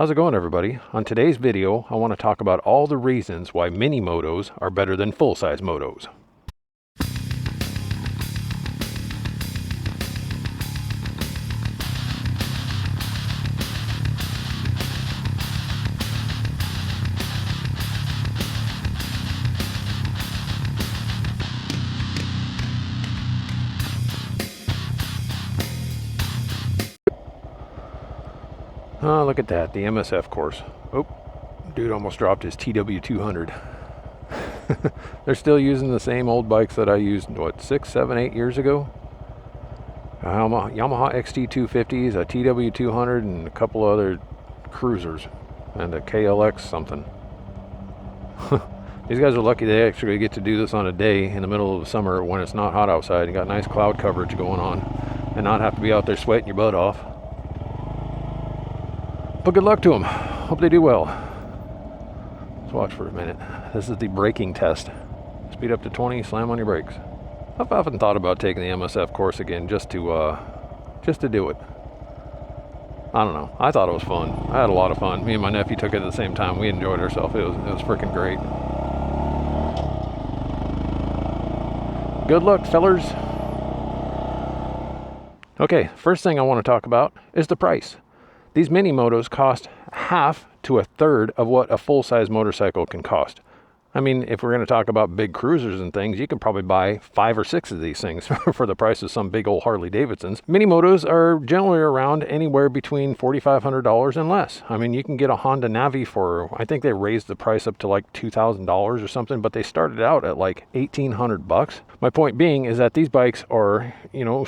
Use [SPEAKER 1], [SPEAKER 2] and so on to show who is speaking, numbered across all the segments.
[SPEAKER 1] How's it going, everybody? On today's video, I want to talk about all the reasons why mini motos are better than full-size motos. Oh, look at that, the MSF course. Oh, dude almost dropped his TW200. They're still using the same old bikes that I used, what, 6, 7, 8 years ago? A Yamaha XT250s, a TW200, and a couple other cruisers, and a KLX something. These guys are lucky they actually get to do this on a day in the middle of the summer when it's not hot outside and got nice cloud coverage going on, and not have to be out there sweating your butt off. But good luck to them. Hope they do well. Let's watch for a minute. This is the braking test. Speed up to 20, slam on your brakes. I've often thought about taking the MSF course again just to do it. I don't know. I thought it was fun. I had a lot of fun. Me and my nephew took it at the same time. We enjoyed ourselves. It was freaking great. Good luck, fellers. Okay, first thing I want to talk about is the price. These mini motos cost half to a third of what a full-size motorcycle can cost. I mean, if we're going to talk about big cruisers and things, you can probably buy 5 or 6 of these things for the price of some big old Harley Davidsons. Mini motos are generally around anywhere between $4,500 and less. I mean, you can get a Honda Navi for, I think they raised the price up to like $2,000 or something, but they started out at like $1,800. My point being is that these bikes are,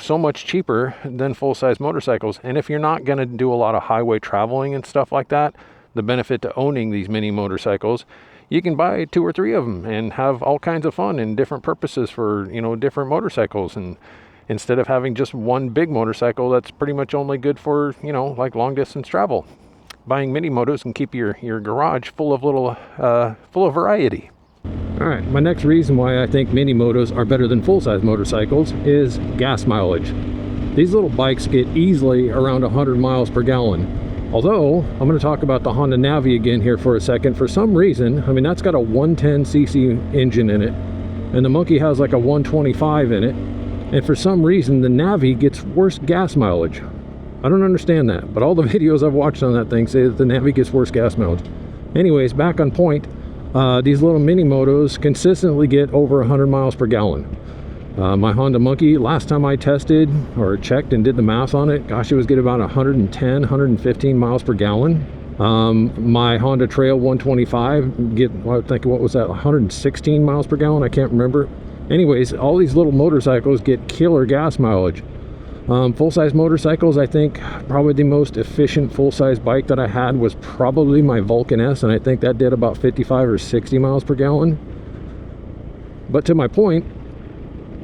[SPEAKER 1] so much cheaper than full-size motorcycles. And if you're not going to do a lot of highway traveling and stuff like that, the benefit to owning these mini motorcycles, you can buy 2 or 3 of them and have all kinds of fun and different purposes for, different motorcycles. And instead of having just one big motorcycle that's pretty much only good for, like long distance travel. Buying mini motos can keep your garage full of variety. All right, my next reason why I think mini motos are better than full-size motorcycles is gas mileage. These little bikes get easily around 100 miles per gallon. Although, I'm going to talk about the Honda Navi again here for a second. For some reason, I mean, that's got a 110cc engine in it, and the Monkey has like a 125 in it, and for some reason, the Navi gets worse gas mileage. I don't understand that, but all the videos I've watched on that thing say that the Navi gets worse gas mileage. Anyways, back on point, these little mini motos consistently get over 100 miles per gallon. My Honda Monkey, last time I tested or checked and did the math on it, gosh, it was getting about 110, 115 miles per gallon. My Honda Trail 125 what was that, 116 miles per gallon? I can't remember. Anyways, all these little motorcycles get killer gas mileage. Full-size motorcycles, I think probably the most efficient full-size bike that I had was probably my Vulcan S, and I think that did about 55 or 60 miles per gallon. But to my point,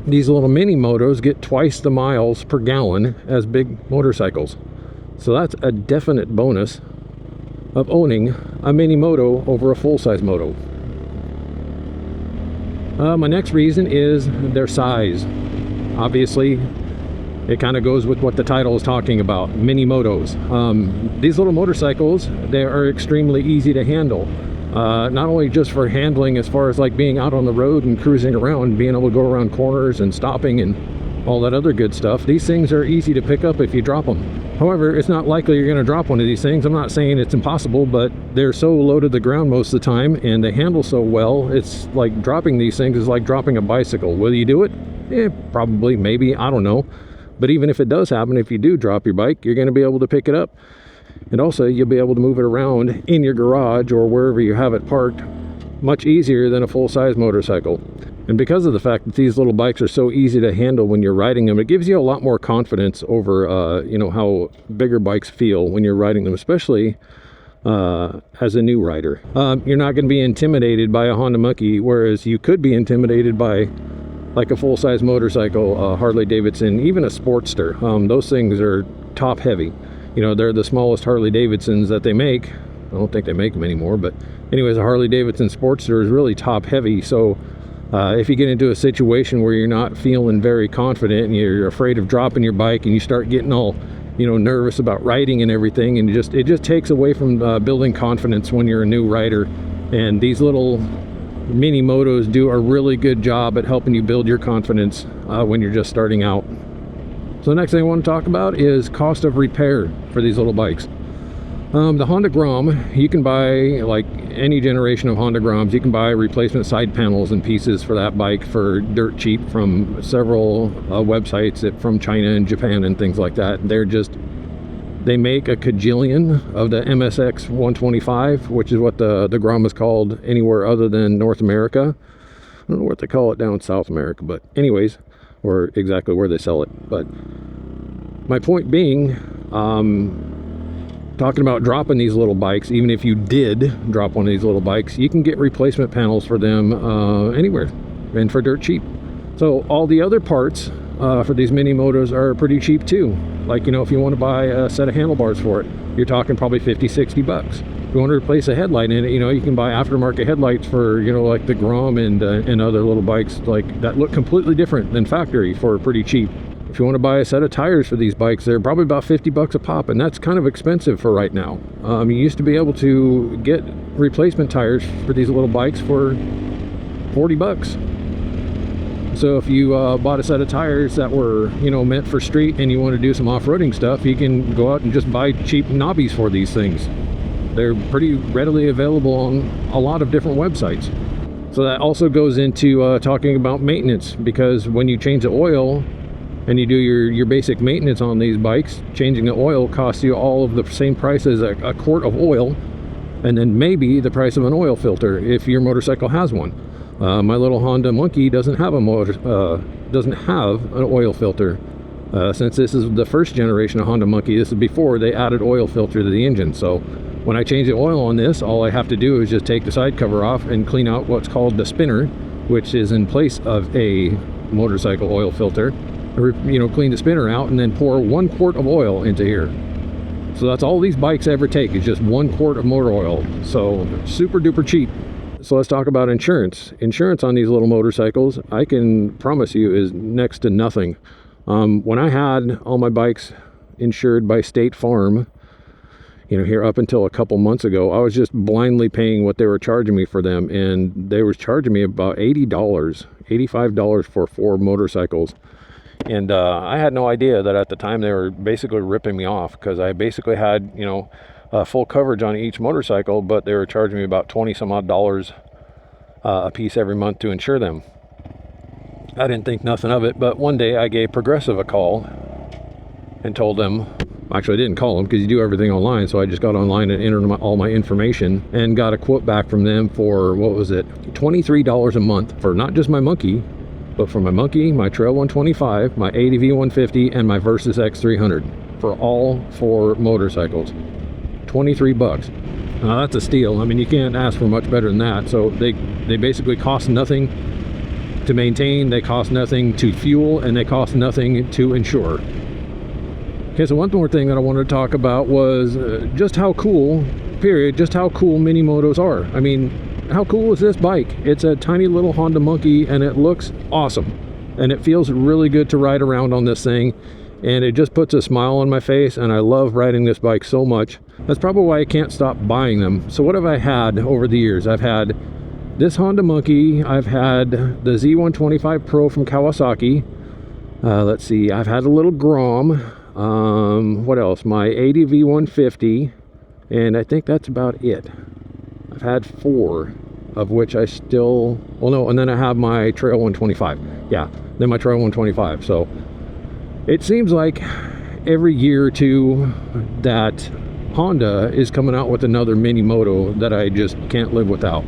[SPEAKER 1] these little mini motos get twice the miles per gallon as big motorcycles. So that's a definite bonus of owning a mini moto over a full-size moto. My next reason is their size. Obviously, it kind of goes with what the title is talking about, mini motos. These little motorcycles, they are extremely easy to handle. Not only just for handling as far as like being out on the road and cruising around, being able to go around corners and stopping and all that other good stuff. These things are easy to pick up if you drop them. However, it's not likely you're going to drop one of these things. I'm not saying it's impossible, but they're so low to the ground most of the time and they handle so well. It's like dropping these things is like dropping a bicycle. Will you do it? Probably, maybe, I don't know. But even if it does happen, if you do drop your bike, you're going to be able to pick it up. And also, you'll be able to move it around in your garage or wherever you have it parked much easier than a full-size motorcycle. And because of the fact that these little bikes are so easy to handle when you're riding them, it gives you a lot more confidence over, how bigger bikes feel when you're riding them, especially as a new rider. You're not going to be intimidated by a Honda Monkey, whereas you could be intimidated by like a full-size motorcycle, Harley Davidson, even a Sportster. Those things are top heavy. They're the smallest Harley Davidsons that they make. I don't think they make them anymore, but anyways, a Harley Davidson Sportster is really top heavy. So if you get into a situation where you're not feeling very confident and you're afraid of dropping your bike and you start getting all nervous about riding and everything, and it just takes away from building confidence when you're a new rider. And these little mini motos do a really good job at helping you build your confidence when you're just starting out. So the next thing I want to talk about is cost of repair for these little bikes. The Honda Grom, you can buy, like any generation of Honda Groms, you can buy replacement side panels and pieces for that bike for dirt cheap from several websites from China and Japan and things like that. They make a cajillion of the MSX 125, which is what the Grom is called anywhere other than North America. I don't know what they call it down in South America, but anyways, or exactly where they sell it. But my point being, talking about dropping these little bikes, even if you did drop one of these little bikes, you can get replacement panels for them anywhere and for dirt cheap. So all the other parts for these mini motos are pretty cheap too. Like, if you want to buy a set of handlebars for it, you're talking probably 50-60 bucks. If you want to replace a headlight in it, you can buy aftermarket headlights for, like the Grom and other little bikes like that look completely different than factory for pretty cheap. If you want to buy a set of tires for these bikes, they're probably about 50 bucks a pop, and that's kind of expensive for right now. You used to be able to get replacement tires for these little bikes for 40 bucks. So if you bought a set of tires that were, meant for street and you want to do some off-roading stuff, you can go out and just buy cheap knobbies for these things. They're pretty readily available on a lot of different websites. So that also goes into talking about maintenance, because when you change the oil and you do your basic maintenance on these bikes, changing the oil costs you all of the same price as a quart of oil, and then maybe the price of an oil filter if your motorcycle has one. My little Honda Monkey doesn't have an oil filter. Since this is the first generation of Honda Monkey, this is before they added oil filter to the engine. So when I change the oil on this, all I have to do is just take the side cover off and clean out what's called the spinner, which is in place of a motorcycle oil filter. Clean the spinner out and then pour 1 quart of oil into here. So that's all these bikes ever take, is just 1 quart of motor oil. So super duper cheap. So let's talk about insurance. Insurance on these little motorcycles, I can promise you, is next to nothing. When I had all my bikes insured by State Farm, here up until a couple months ago, I was just blindly paying what they were charging me for them, and they were charging me about $80, $85 for 4 motorcycles. And I had no idea that at the time they were basically ripping me off, because I basically had, full coverage on each motorcycle, but they were charging me about 20 some odd dollars a piece every month to insure them. I didn't think nothing of it, but one day I gave Progressive a call and told them, actually I didn't call them because you do everything online, so I just got online and entered all my information and got a quote back from them for, what was it, $23 a month for not just my Monkey, but for my Monkey, my Trail 125, my ADV 150, and my Versys X300 for all 4 motorcycles. 23 bucks. Now that's a steal. I mean, you can't ask for much better than that. So they basically cost nothing to maintain, they cost nothing to fuel, and they cost nothing to insure. Okay, so one more thing that I wanted to talk about was just how cool mini motos are. I mean, how cool is this bike? It's a tiny little Honda Monkey, and it looks awesome, and it feels really good to ride around on this thing, and it just puts a smile on my face, and I love riding this bike so much. That's probably why I can't stop buying them. So what have I had over the years? I've had this Honda Monkey, I've had the Z125 Pro from Kawasaki, let's see, I've had a little Grom, what else, my ADV 150, and I think that's about it. I've had 4, of which I still, well no, and then I have my Trail 125, yeah, then my Trail 125. So it seems like every year or two that Honda is coming out with another mini moto that I just can't live without.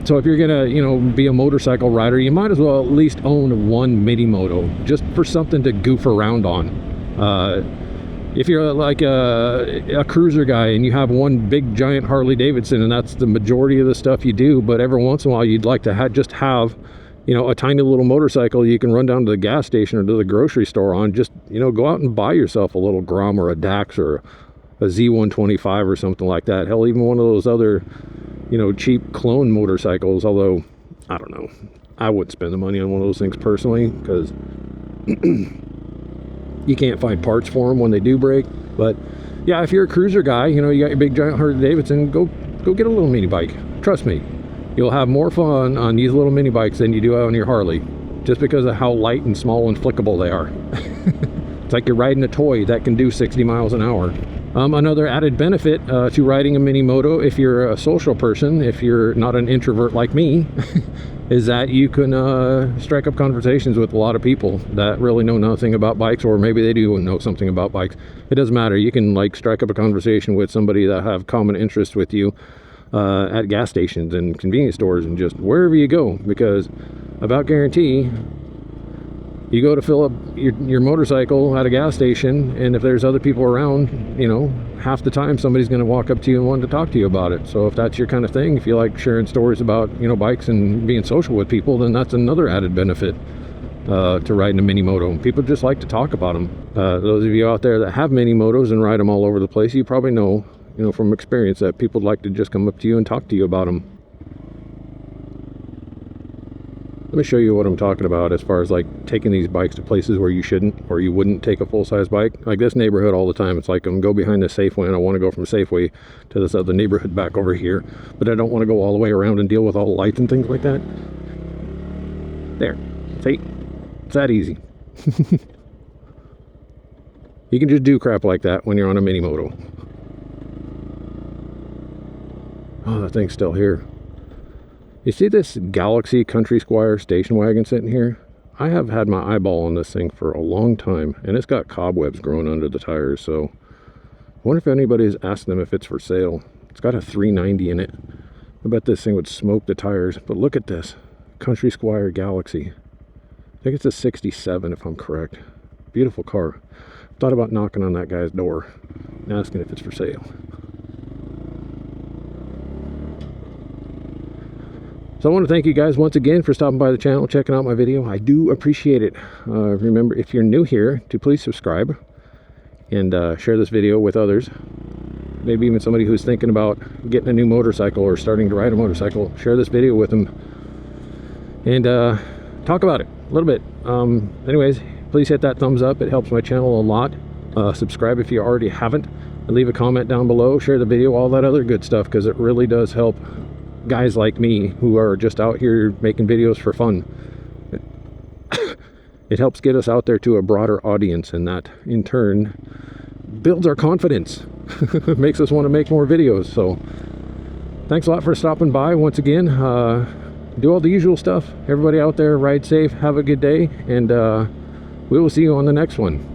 [SPEAKER 1] So if you're gonna, be a motorcycle rider, you might as well at least own 1 mini moto, just for something to goof around on. If you're like a cruiser guy and you have 1 big giant Harley Davidson and that's the majority of the stuff you do, but every once in a while you'd like to just have a tiny little motorcycle you can run down to the gas station or to the grocery store on, just go out and buy yourself a little Grom or a Dax or a Z125 or something like that. Hell, even one of those other cheap clone motorcycles, although I don't know, I wouldn't spend the money on one of those things personally, because you can't find parts for them when they do break. But yeah, if you're a cruiser guy, you know, you got your big giant Harley Davidson, go get a little mini bike. Trust me, you'll have more fun on these little mini bikes than you do on your Harley, just because of how light and small and flickable they are. It's like you're riding a toy that can do 60 miles an hour. Another added benefit to riding a mini moto, if you're a social person, if you're not an introvert like me, is that you can strike up conversations with a lot of people that really know nothing about bikes, or maybe they do know something about bikes. It doesn't matter. You can like strike up a conversation with somebody that have common interest with you at gas stations and convenience stores and just wherever you go, because about guarantee you go to fill up your motorcycle at a gas station, and if there's other people around, you know, half the time somebody's going to walk up to you and want to talk to you about it. So if that's your kind of thing, if you like sharing stories about, you know, bikes and being social with people, then that's another added benefit to riding a mini moto. People just like to talk about them. Those of you out there that have mini motos and ride them all over the place, you probably know, you know, from experience, that people like to just come up to you and talk to you about them. Let me show you what I'm talking about as far as like taking these bikes to places where you shouldn't, or you wouldn't take a full-size bike. Like this neighborhood all the time, it's like I'm go behind the Safeway and I want to go from Safeway to this other neighborhood back over here, but I don't want to go all the way around and deal with all the lights and things like that. There, see, it's that easy. You can just do crap like that when you're on a mini moto. Oh, that thing's still here. You see this Galaxy Country Squire station wagon sitting here? I have had my eyeball on this thing for a long time, and it's got cobwebs growing under the tires, so I wonder if anybody's asked them if it's for sale. It's got a 390 in it. I bet this thing would smoke the tires, but look at this. Country Squire Galaxy. I think it's a 67 if I'm correct. Beautiful car. Thought about knocking on that guy's door and asking if it's for sale. So I want to thank you guys once again for stopping by the channel, checking out my video. I do appreciate it. Remember, if you're new here, to please subscribe and share this video with others. Maybe even somebody who's thinking about getting a new motorcycle or starting to ride a motorcycle. Share this video with them and talk about it a little bit. Anyways, please hit that thumbs up. It helps my channel a lot. Subscribe if you already haven't. And leave a comment down below. Share the video, all that other good stuff, because it really does help guys like me who are just out here making videos for fun. It helps get us out there to a broader audience, and that in turn builds our confidence. Makes us want to make more videos. So thanks a lot for stopping by once again. Do all the usual stuff. Everybody out there, ride safe, have a good day, and we will see you on the next one.